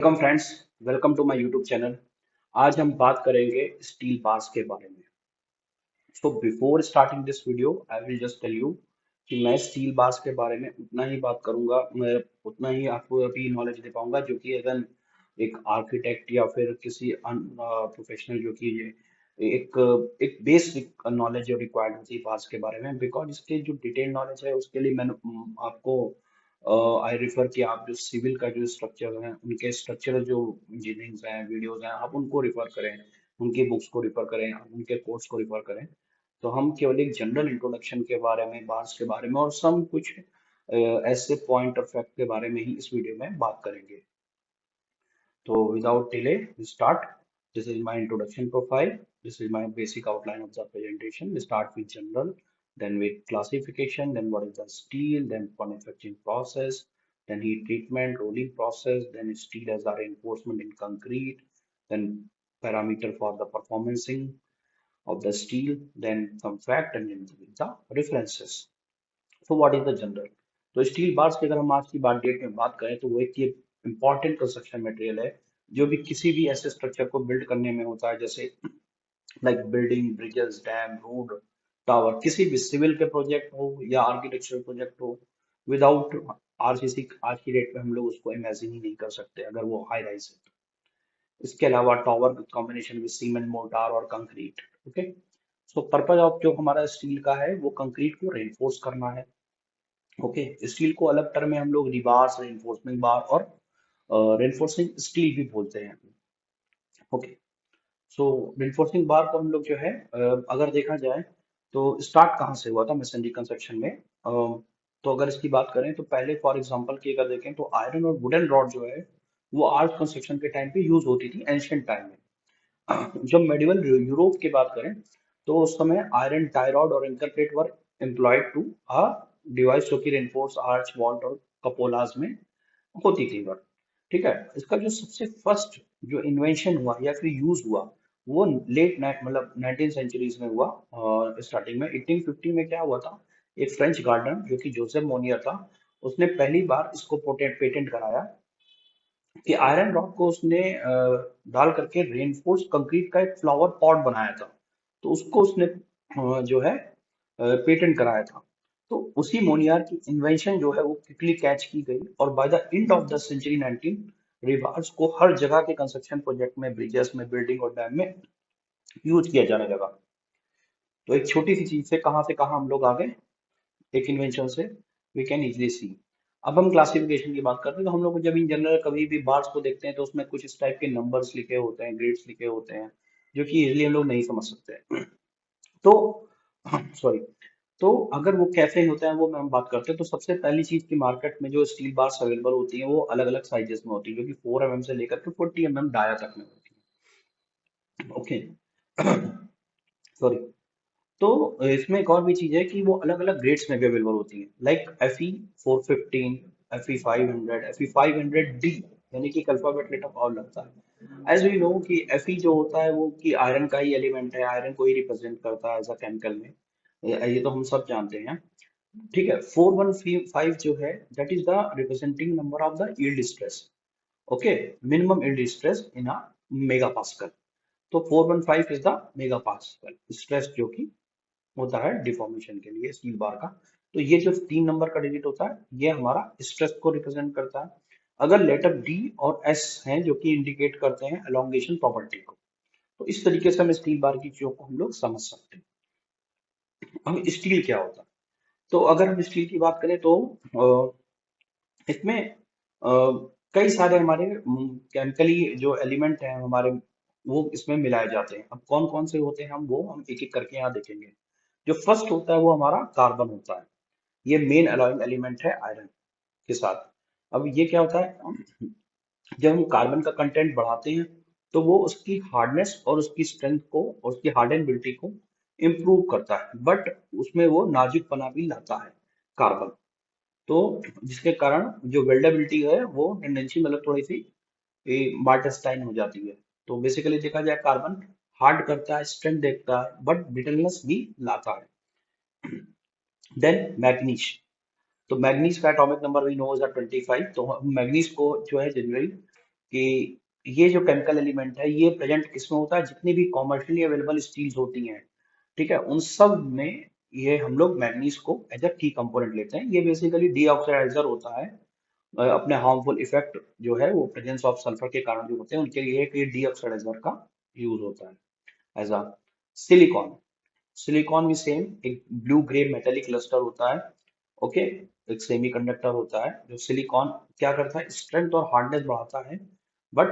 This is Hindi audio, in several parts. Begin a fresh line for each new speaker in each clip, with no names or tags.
Welcome friends. Welcome to my YouTube channel. आज हम बात करेंगे स्टील बार्स के बारे में। So before starting this video I will just tell you कि मैं स्टील बार्स के बारे में उतना ही बात करूंगा, मैं उतना ही आपको अभी नॉलेज दे पाऊंगा जो कि अगर एक आर्किटेक्ट या फिर किसी प्रोफेशनल जो कि ये एक बेसिक नॉलेज रिक्वायर्ड होती है बार्स के बारे में, बिकॉज इसके जो डिटेल नॉलेज है उसके लिए मैंने आपको आई रिफर कि आप जो सिविल का जो स्ट्रक्चर है उनके स्ट्रक्चरल जो इंजीनियरिंग हैं वीडियोज हैं आप उनको रिफर करें, उनकी बुक्स को रिफर करें, आप उनके कोर्स को रिफर करें। तो हम केवल एक जनरल इंट्रोडक्शन के बारे में, बार्स के बारे में और सम कुछ ऐसे पॉइंट ऑफ फैक्ट के बारे में ही इस वीडियो में बात करेंगे। तो without delay, we start. This is my introduction profile. This is my basic outline of the presentation. We start with general, then with classification, then what is the steel, then manufacturing process, then heat treatment, rolling process, then steel as a reinforcement in concrete, then parameter for the performancing of the steel, then some fact and then the references. तो व्हाट इज द जनरल? तो स्टील बार्स की अगर हम आज की बात डेट में बात करें तो वो एक इम्पॉर्टेंट कंस्ट्रक्शन मटेरियल है जो भी किसी भी ऐसे स्ट्रक्चर को बिल्ड करने में होता है, जैसे like building, bridges, dam, road, tower, किसी भी सिविल के प्रोजेक्ट हो या आर्किटेक्चरल प्रोजेक्ट हो, विदाउट आरसीसी आज की डेट में हम लोग उसको इमेजिन ही नहीं कर सकते अगर वो हाई राइज है। इसके अलावा tower combination with cement, mortar और concrete. Okay, so purpose of जो हमारा स्टील का है वो कंक्रीट को रेनफोर्स करना है। ओके, स्टील को अलग टर्म में हम लोग रिबार्स, रेनफोर्समेंट बार और रेनफोर्सिंग स्टील भी बोलते हैं। ओके, सो रेनफोर्सिंग बार को हम लोग जो है अगर देखा जाए तो स्टार्ट कहाँ से हुआ था मैसनरी कंस्ट्रक्शन में। तो अगर इसकी बात करें तो पहले फॉर एग्जांपल की अगर देखें तो आयरन और वुडन रॉड जो है वो आर्च कंस्ट्रक्शन के टाइम पे यूज होती थी एंशियंट टाइम में। जब मेडिवल यूरोप की बात करें तो उस समय आयरन टाई रॉड और anchor plate were employed to a device जो कि रेनफोर्स आर्च वॉल्ट और कपोलाज में होती थी वर्क। ठीक है, इसका जो सबसे फर्स्ट जो इन्वेंशन हुआ या फिर यूज हुआ वो लेट मतलब 19 सेंचुरीज में हुआ। स्टार्टिंग में 1850 में क्या हुआ था, एक फ्रेंच गार्डन जो कि जोसेफ मोनियर था, उसने पहली बार इसको पेटेंट कराया कि आयरन रॉड को उसने डाल करके रेनफोर्स कंक्रीट का एक फ्लावर पॉट बनाया था। तो उसको उसने जो है पेटेंट कराया था। तो उसी मोनियार की इन्वेंशन जो है वो क्विकली कैच की गई और by the end of the century 19 rebars को हर जगह के कंस्ट्रक्शन प्रोजेक्ट में, ब्रिजेस में, बिल्डिंग और डैम में यूज किया जाने लगा। तो एक छोटी सी चीज से कहाँ हम लोग आ गए, एक इन्वेंशन से वी कैन इजिली सी। अब हम क्लासिफिकेशन की बात करते हैं तो हम लोग जब इन जनरल कभी भी बार्स को देखते हैं तो उसमें कुछ इस टाइप के नंबर्स लिखे होते हैं, ग्रेड्स लिखे होते हैं जो कि इजिली हम लोग नहीं समझ सकते। तो सॉरी, तो अगर वो कैसे होता है वो हम बात करते हैं तो सबसे पहली चीज की मार्केट में जो स्टील बार्स अवेलेबल होती हैं वो अलग अलग साइजेस में होती है, जो कि 4 mm से लेकर के 40 mm डाया तक में होती है। Okay, sorry. तो इसमें एक और भी चीज है कि वो अलग अलग ग्रेड्स में भी अवेलेबल होती है, like FE 415, FE 500, FE 500D, यानी कि अल्फाबेट लेटर और लगता है। एज वी नो कि FE जो होता है वो कि आयरन का ही एलिमेंट है, आयरन को ही रिप्रेजेंट करता है एज अ केमिकल में, ये तो हम सब जानते हैं। ठीक है, 415 जो है that is the representing number of the yield stress. Okay, minimum yield stress in a mega pascal. तो 415 is the mega pascal stress जो कि होता है डिफॉर्मेशन के लिए स्टील बार का। तो ये जो 3 नंबर का डिजिट होता है ये हमारा स्ट्रेस को रिप्रेजेंट करता है। अगर लेटर डी और एस हैं जो कि इंडिकेट करते हैं एलोंगेशन प्रॉपर्टी को। तो इस तरीके से हम स्टील बार की चीजों को हम लोग समझ सकते हैं। अब स्टील क्या होता है? तो अगर हम स्टील की बात करें तो इसमें कई सारे हमारे केमिकली जो एलिमेंट हैं हमारे वो इसमें मिलाए जाते हैं। अब कौन कौन से होते हैं हम एक एक करके यहाँ देखेंगे। जो फर्स्ट होता है वो हमारा कार्बन होता है, ये मेन अलॉइंग एलिमेंट है आयरन के साथ। अब ये क्या होता है, जब हम कार्बन का कंटेंट बढ़ाते हैं तो वो उसकी हार्डनेस और उसकी स्ट्रेंथ को और उसकी हार्डनेबिलिटी को इम्प्रूव करता है, बट उसमें वो नाजुकपना भी लाता है कार्बन। तो जिसके कारण जो वेल्डेबिलिटी है वो टेंडेंसी मतलब थोड़ी सी मार्टस्टाइन हो जाती है। तो बेसिकली देखा जाए कार्बन हार्ड करता है, स्ट्रेंथ देखता है, बट ब्रिटलनेस भी लाता है। देन मैग्नीश, तो मैग्नीज का atomic number we know is 25। तो मैग्नीज को जो है जनरली कि ये जो केमिकल एलिमेंट है ये प्रेजेंट किसमें होता है, जितनी भी कॉमर्शियली अवेलेबल स्टील्स होती हैं, ठीक है, उन सब में ये हम लोग मैग्नीज को एज अ की कंपोनेंट लेते हैं। ये बेसिकली डीऑक्साइडाइजर होता है। अपने हार्मफुल इफेक्ट जो है वो प्रेजेंस ऑफ सल्फर के कारण जो होते हैं उनके लिए कि डीऑक्साइडाइजर का यूज होता है। एज अ सिलिकॉन, सिलिकॉन भी सेम एक ब्लू ग्रे मेटेलिक क्लस्टर होता है। ओके, एक सेमीकंडक्टर होता है जो सिलिकॉन क्या करता है, स्ट्रेंथ और हार्डनेस बढ़ाता है, बट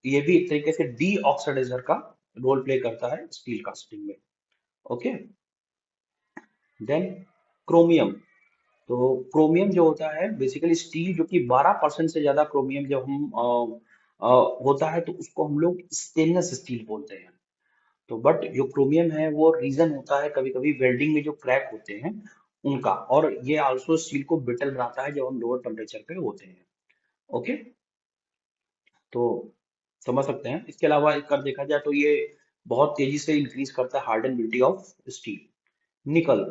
ये भी एक तरीके से डी ऑक्सीडाइजर का रोल प्ले करता है स्टील कास्टिंग में। Okay, then chromium. तो क्रोमियम जो होता है बेसिकली स्टील जो कि 12% से ज्यादा क्रोमियम जब हम होता है तो उसको हम लोग स्टेनलेस स्टील बोलते हैं। तो बट जो क्रोमियम है वो रीजन होता है कभी कभी वेल्डिंग में जो क्रैक होते हैं उनका, और ये आल्सो स्टील को ब्रिटल बनाता है जब हम लोअर टेम्परेचर पे होते हैं। ओके, तो समझ सकते हैं। इसके अलावा एक कर देखा जाए तो ये बहुत तेजी से इंक्रीज करता है हार्डनिबिलिटी ऑफ स्टील। निकल,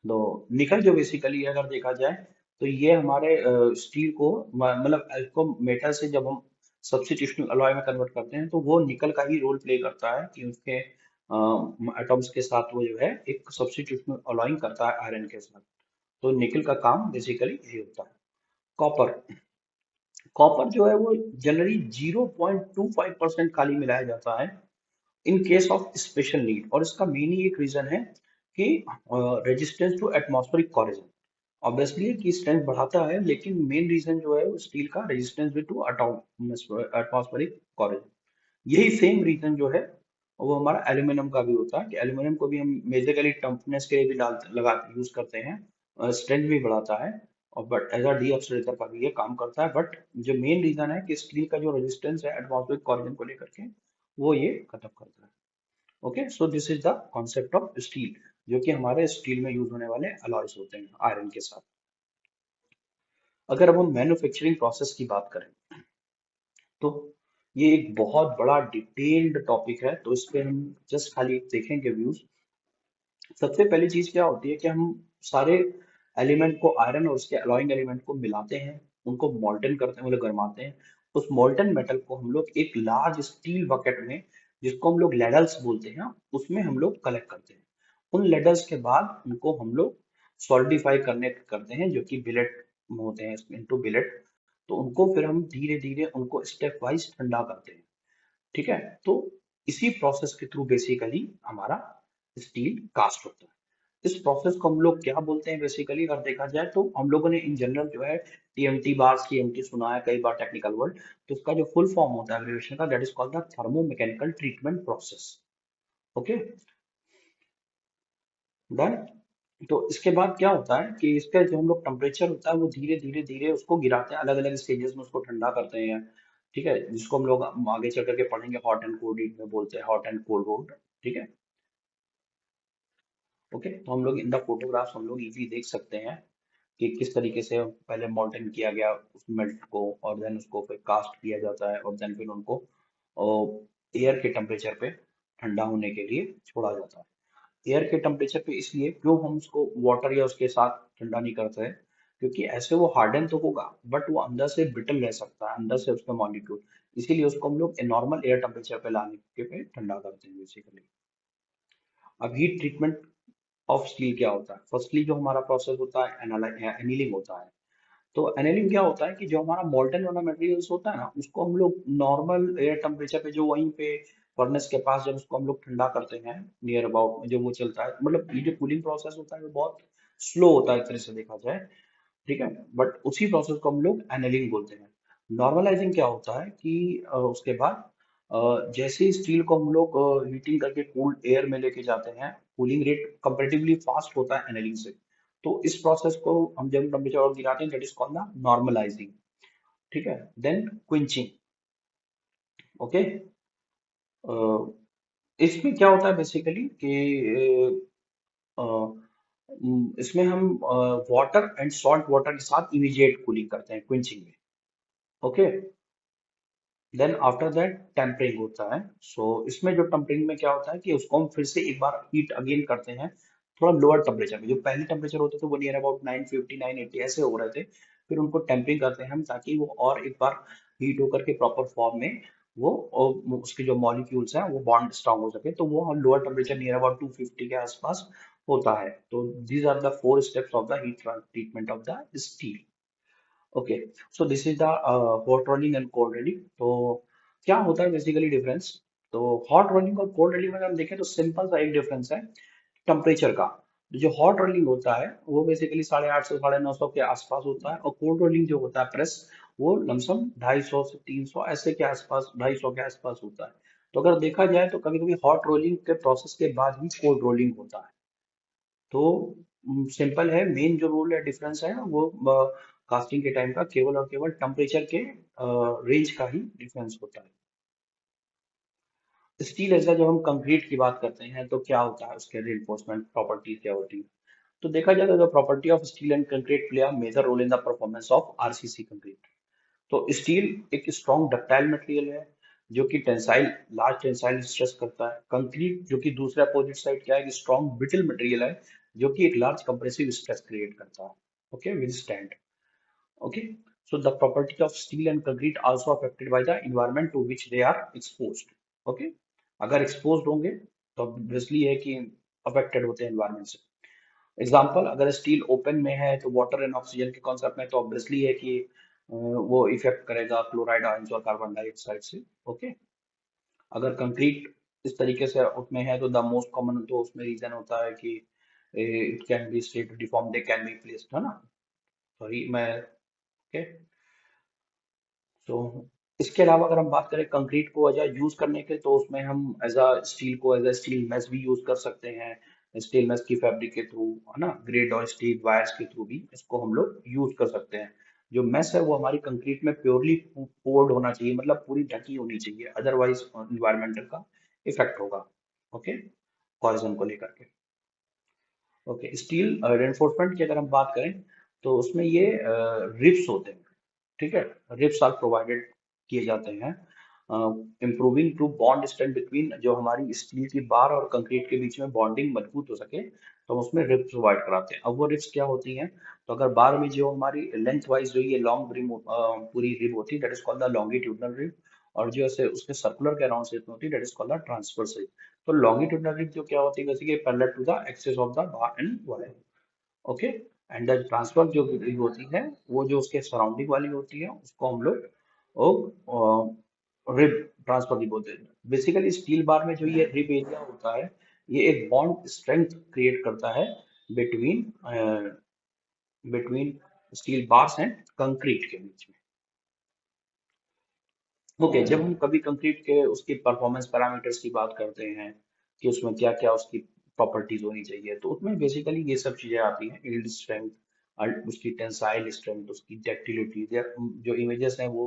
तो निकल जो बेसिकली अगर देखा जाए तो ये हमारे स्टील को मतलब इसको मेटल से जब हम सब्स्टिट्यूशनल अलॉय में कन्वर्ट करते हैं तो वो निकल का ही रोल प्ले करता है कि उसके एटॉम्स के साथ वो जो है एक सब्स्टिट्यूशनल अलॉइंग करता है आयरन के साथ। तो निकल का काम बेसिकली यही होता है। कॉपर, कॉपर जो है वो जनरली 0.25% खाली मिलाया जाता है in case of special need, और इसका मेन ही एक रीजन है कि resistance to atmospheric corrosion. Obviously कि स्ट्रेंथ बढ़ाता है लेकिन मेन रीजन जो है वो स्टील का रेजिस्टेंस टू एटमॉस्फेरिक कोरोजन। यही सेम रीजन जो है वो हमारा एल्यूमिनियम का भी होता है कि एल्यूमिनियम को भी हम मेजरली टफनेस के लिए भी डाल लगा यूज करते हैं, स्ट्रेंथ भी बढ़ाता है, और बट एज अ डीऑक्सीडाइजर का भी ये काम करता है। बट जो मेन रीजन है कि स्टील का जो रेजिस्टेंस है एटमॉस्फेरिक कोरोजन को लेकर के वो ये खत्म करता है। Okay, so this is the concept of steel जो कि हमारे स्टील में यूज होने वाले अलॉयज होते हैं आयरन के साथ। अगर अब हम मैन्युफैक्चरिंग प्रोसेस की बात करें तो ये एक बहुत बड़ा डिटेल्ड टॉपिक है, तो इस पे हम जस्ट खाली देखेंगे व्यूज। सबसे पहली चीज क्या होती है कि हम सारे एलिमेंट को आयरन और उसके अलॉइंग एलिमेंट को मिलाते हैं, उनको मोल्टन करते हैं, मतलब गरमाते हैं। उस मोल्टन मेटल को हम लोग एक लार्ज स्टील बकेट में, जिसको हम लोग लेडल्स बोलते हैं, उसमें हम लोग कलेक्ट करते हैं। उन लेडल्स के बाद उनको हम लोग सॉलिडिफाई करने करते हैं जो कि बिलेट होते हैं, इनटू बिलेट। तो उनको फिर हम धीरे धीरे उनको स्टेप वाइज ठंडा करते हैं। ठीक है, तो इसी प्रोसेस के थ्रू बेसिकली हमारा स्टील कास्ट होता है। इस प्रोसेस को हम लोग क्या बोलते हैं बेसिकली अगर देखा जाए तो हम लोगों ने इन जनरल जो है टीएमटी बार्स टीएमटी सुना है कई बार टेक्निकल वर्ड। तो उसका जो फुल फॉर्म होता है एब्रिविएशन का, that is called the thermomechanical treatment process. Okay, done. तो इसके बाद क्या होता है कि इसका जो हम लोग टेम्परेचर होता है वो धीरे धीरे धीरे उसको गिराते हैं, अलग अलग स्टेजेस में उसको ठंडा करते हैं। ठीक है, जिसको हम लोग आगे चल करके पढ़ेंगे, हॉट एंड कोल्ड हीट में बोलते हैं, हॉट एंड कोल्ड रोड। ठीक है, ओके, तो हम लोग इन द फोटोग्राफ्स हम लोग इजी देख सकते हैं कि किस तरीके से पहले मॉल्टन किया गया उस मेल्ट को, और देन उसको फिर कास्ट किया जाता है, और देन फिर उनको एयर के टेम्परेचर पे ठंडा होने के लिए छोड़ा जाता है। एयर के टेम्परेचर पे इसलिए क्यों हम उसको वाटर या उसके साथ ठंडा नहीं करते हैं, क्योंकि ऐसे वो हार्डन तो होगा बट वो अंदर से ब्रिटल रह सकता है, अंदर से उसका मॉलिक्यूल। इसीलिए उसको हम लोग नॉर्मल एयर टेम्परेचर पे लाने के पे ठंडा करते हैं बेसिकली। अब हीट ट्रीटमेंट ऑफ स्टील क्या होता है, फर्स्टली जो हमारा प्रोसेस होता है एनीलिंग होता है। तो एनेलिंग क्या होता है कि जो हमारा मोल्टन वाला मटेरियल्स होता है ना उसको हम लोग नॉर्मल एयर टेम्परेचर पे जो वहीं पे फर्नेस के पास जब उसको हम लोग ठंडा करते हैं नियर अबाउट जो वो चलता है, मतलब ये जो कूलिंग प्रोसेस होता है वो बहुत स्लो होता है एक तरह से देखा जाए। ठीक है, बट उसी प्रोसेस को हम लोग एनेलिंग बोलते हैं। नॉर्मलाइजिंग क्या होता है कि उसके बाद जैसे ही स्टील को हम लोग हीटिंग करके कूल्ड एयर में लेके जाते हैं, कूलिंग रेट कंपेरेटिवली फास्ट होता है एनेलिंग से। तो इस प्रोसेस को हम जब टेम्परेचर और गिराते हैं that is called the normalising. ठीक है, देन क्विंचिंग। ओके, इसमें क्या होता है बेसिकली कि अ, इसमें हम वाटर एंड सॉल्ट वाटर के साथ इमीडिएट कूलिंग करते हैं क्विंचिंग में। Okay, then after that tempering होता है। सो इसमें जो टेम्परिंग में क्या होता है कि उसको हम फिर से एक बार हीट अगेन करते हैं थोड़ा लोअर टेम्परेचर में। जो पहले टेम्परेचर होते थे वो नियर अबाउट 950 980 ऐसे हो रहे थे, फिर उनको टेम्परिंग करते हैं हम ताकि वो और एक बार हीट होकर के प्रॉपर फॉर्म में वो उसके जो मॉलिक्यूल्स हैं वो बॉन्ड स्ट्रांग हो सके, तो वो लोअर टेम्परेचर नियर अबाउट 250 के आसपास होता है। तो these are the 4 steps of the heat treatment of the steel. Okay, so this is the hot rolling and cold rolling. तो क्या होता है बेसिकली डिफरेंस? तो हॉट रोलिंग और कोल्ड रोलिंग में अगर हम देखें तो सिंपल सा एक डिफरेंस है टेम्परेचर का। जो हॉट रोलिंग होता है वो बेसिकली 850 से 950 के आसपास होता है, और कोल्ड रोलिंग जो होता है प्रेस, वो लमसम 250 से 300 ऐसे के आसपास, 250 के आसपास होता है। तो अगर देखा जाए तो कभी कभी हॉट रोलिंग के प्रोसेस के बाद ही कोल्ड रोलिंग होता है। तो सिंपल है, मेन जो रूल है डिफरेंस है वो कास्टिंग के टाइम का केवल और केवल टेम्परेचर के रेंज का ही डिफरेंस होता है। स्टील ऐसा जब हम कंक्रीट की बात करते हैं तो क्या होता है, उसके रिइंफोर्समेंट प्रॉपर्टीज क्या होती है? तो देखा जाए तो the property of steel and concrete play a major role in the performance of RCC concrete. तो स्टील एक स्ट्रॉन्ग डक्टाइल मटेरियल है जो कि टेंसाइल, लार्ज टेंसाइल स्ट्रेस करता है। कंक्रीट जो कि दूसरे अपोजिट साइड क्या है, एक स्ट्रॉन्ग ब्रिटल मटेरियल है जो कि एक लार्ज कंप्रेसिव स्ट्रेस क्रिएट करता है। Okay, with stand. Okay, so the property of steel and concrete also affected by the environment to which they are exposed. Okay, अगर exposed होंगे तो obviously है कि affected होते हैं environment से। एग्जाम्पल, अगर स्टील ओपन में है तो वाटर एंड ऑक्सीजन के कॉन्सेप्ट में तो ऑब्वियसली है कि वो इफेक्ट करेगा क्लोराइड आयंस और कार्बन डाइऑक्साइड से। ओके, अगर कंक्रीट इस तरीके से उसमें है तो द मोस्ट कॉमन तो उसमें रीजन होता है कि it can be state deform, they can be placed, है ना? सॉरी मैं, ओके। तो इसके अलावा अगर हम बात करें कंक्रीट को एज यूज करने के, तो उसमें हम एज अ स्टील को एज अ स्टील मेश भी यूज कर सकते हैं। स्टील मेश की फैब्रिक के थ्रू, है ना, ग्रेड और स्टील वायर्स के थ्रू भी इसको हम लोग यूज कर सकते हैं। जो मेश है वो हमारी कंक्रीट में प्योरली पोर्ड होना चाहिए, मतलब पूरी ढकी होनी चाहिए, अदरवाइज इन्वायरमेंटल का इफेक्ट होगा। ओके, कॉर्जन को लेकर के। ओके, स्टील रेनफोर्समेंट की अगर हम बात करें तो उसमें ये रिप्स होते हैं। ठीक है, रिप्स आर प्रोवाइडेड किए जाते हैं, improving to bond strength between, जो हमारी स्टील की बार और कंक्रीट के बीच में बॉन्डिंग मजबूत हो सके, तो हम उसमें रिप्स प्रोवाइड कराते हैं। अब वो रिप्स क्या होती हैं? तो अगर बार में जो हमारी लेंथ वाइज जो ये लॉन्ग रिम पूरी रिब होती है, that is called the longitudinal rib. और जो ऐसे उसके सर्कुलर के अराउंड शेप में होती है, that is called the transverse rib. तो लॉन्गिट्यूडनल रिब जो क्या होती है, basically parallel to the axis of the bar and wire. Okay, and the transfer जो रिब होती है वो जो उसके सराउंडिंग वाली होती है उसको हम लोग रिब ट्रांसफर भी बोलते हैं। बेसिकली स्टील बार में जो ये रिब एरिया होता है, ये एक बॉन्ड स्ट्रेंथ क्रिएट करता है between between steel bars and concrete के बीच में। ओके, जब हम कभी कंक्रीट के उसकी परफॉर्मेंस पैरामीटर्स की बात करते हैं कि उसमें क्या क्या उसकी प्रॉपर्टीज होनी चाहिए, तो उसमें बेसिकली ये सब चीजें आती हैं, यील्ड स्ट्रेंथ, उसकी टेंसाइल स्ट्रेंथ, उसकी डक्टिलिटी। जो इमेजेस हैं वो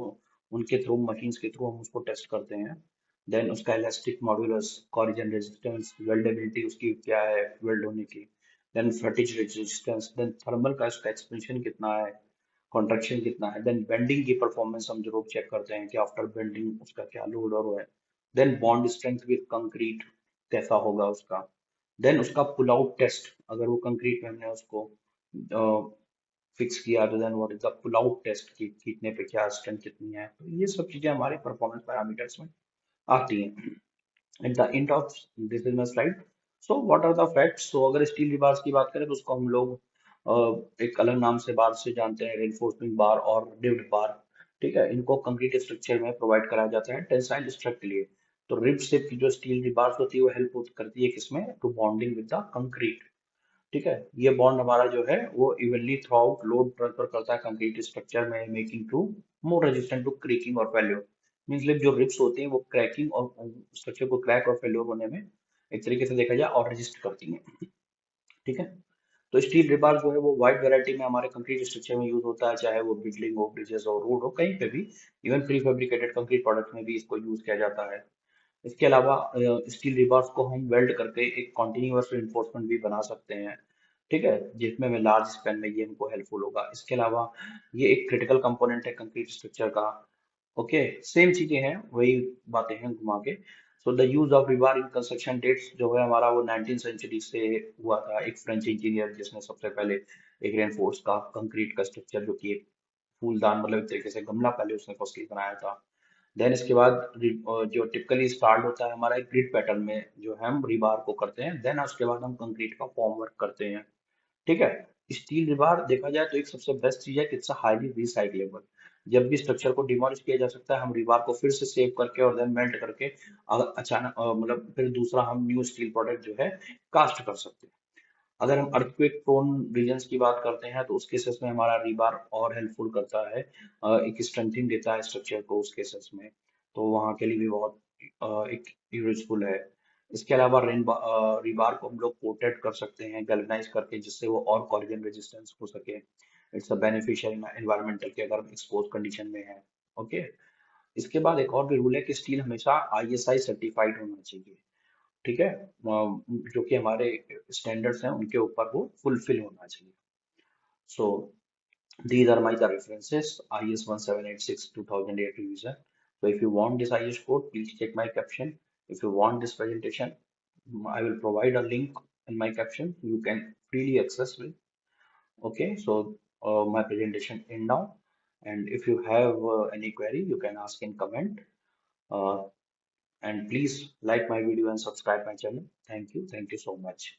उनके थ्रू, मशीन्स के थ्रू हम उसको टेस्ट करते हैं। देन उसका elastic modulus, corrosion resistance, weldability उसकी क्या है वेल्ड होने की, then fatigue resistance, then thermal का उसका एक्सपेंशन कितना है, कॉन्ट्रैक्शन कितना है, देन बेंडिंग की परफॉर्मेंस हम जरूर चेक करते हैं कि आफ्टर बेंडिंग उसका क्या लोड और वो है। Then bond strength with concrete कैसा होगा उसका। देन उसका पुल आउट टेस्ट, अगर वो कंक्रीट में हमने उसको फिक्स किया तो then what is the pull out test की खींचने पे क्या स्ट्रेंथ कितनी है। तो ये सब चीजें हमारे परफॉर्मेंस पैरामीटर्स में आती हैं। At the end of this is my slide. So what are the facts? तो अगर स्टील रिबार्स की बात करें तो उसको हम लोग एक अलग नाम से बार से जानते हैं, रेनफोर्समेंट बार और रिब्ड बार। ठीक है, इनको कंक्रीट स्ट्रक्चर में प्रोवाइड कराया जाता है टेंसाइल स्ट्रेंथ के लिए। तो रिब शेप की जो स्टील रिबार्स होती है वो हेल्प करती है किसमें, to bonding with the concrete. ठीक है, ये बॉन्ड हमारा जो है वो evenly throughout load transfer करता है कंक्रीट स्ट्रक्चर में, making to more resistant to cracking और फेल्योर। मींस लाइक जो रिब्स होती हैं वो क्रैकिंग और स्ट्रक्चर को क्रैक और फेल्योर होने में एक तरीके से देखा जाए और रेजिस्ट करती हैं। ठीक है, तो स्टील रिबार जो है वो वाइड वैरायटी में हमारे कंक्रीट स्ट्रक्चर में यूज होता है, चाहे वो बिल्डिंग हो, ब्रिजेस हो, रोड हो, कहीं पे भी। Even pre fabricated concrete product में भी इसको यूज किया जाता है। इसके अलावा स्टील रिबार्स को हम वेल्ड करके एक कॉन्टिन्यूअस रिइंफोर्समेंट भी बना सकते हैं। ठीक है, जिसमें में लार्ज स्पैन में ये हमको हेल्पफुल होगा। इसके अलावा ये एक क्रिटिकल कंपोनेंट है कंक्रीट स्ट्रक्चर का। ओके, सेम चीजें हैं, वही बातें हैं घुमा के। So the use of rebar in construction that's जो है हमारा वो 19th सेंचुरी से हुआ था। एक फ्रेंच इंजीनियर जिसने सबसे पहले एक रेनफोर्स का कंक्रीट का स्ट्रक्चर जो कि फूलदान, मतलब एक तरीके से गमला पहले उसने फर्स्टली बनाया था। देन इसके बाद जो टिपिकली स्टार्ट होता है हमारा एक ग्रिड पैटर्न में, जो है हम रिबार को करते हैं। देन उसके बाद हम कंक्रीट का फॉर्म वर्क करते हैं। ठीक है। स्टील रिबार देखा जाए तो एक सबसे बेस्ट चीज है कि इट्स हाईली रिसाइक्लेबल। जब भी स्ट्रक्चर को डिमोलिश किया जा सकता है, हम रिबार को फिर से सेव करके और देन मेल्ट करके अगर अचानक मतलब फिर दूसरा हम न्यू स्टील प्रोडक्ट जो है कास्ट कर सकते हैं। अगर हम अर्थक्वेक प्रोन रीजन्स की बात करते हैं तो उस केसेस में हमारा रीबार और हेल्पफुल करता है, एक स्ट्रेंथिंग देता है स्ट्रक्चर को उस केसेस में। तो वहाँ के लिए भी बहुत एक यूजफुल है। इसके अलावा रीबार को हम लोग कोटेड कर सकते हैं गैल्वेनाइज करके, जिससे वो और कॉलिजन रेजिस्टेंस हो सके। इट्स अ बेनिफिशियल एनवायरमेंटल के अगर हम एक्सपोज कंडीशन में है। ओके। इसके बाद एक और भी रूल है कि स्टील हमेशा आईएसआई सर्टिफाइड होना चाहिए। ठीक है। जो कि हमारे स्टैंडर्ड्स हैं उनके ऊपर वो फुलफिल होना चाहिए। सो these are my the references: IS 1786 2008 revision. So if you want this IS code, please check my caption. If you want this presentation, I will provide a link in my caption. You can freely access it. Okay, so my presentation end now. And if you have any query, you can ask in comment. Uh, and please like my video and subscribe my channel. Thank you. Thank you so much.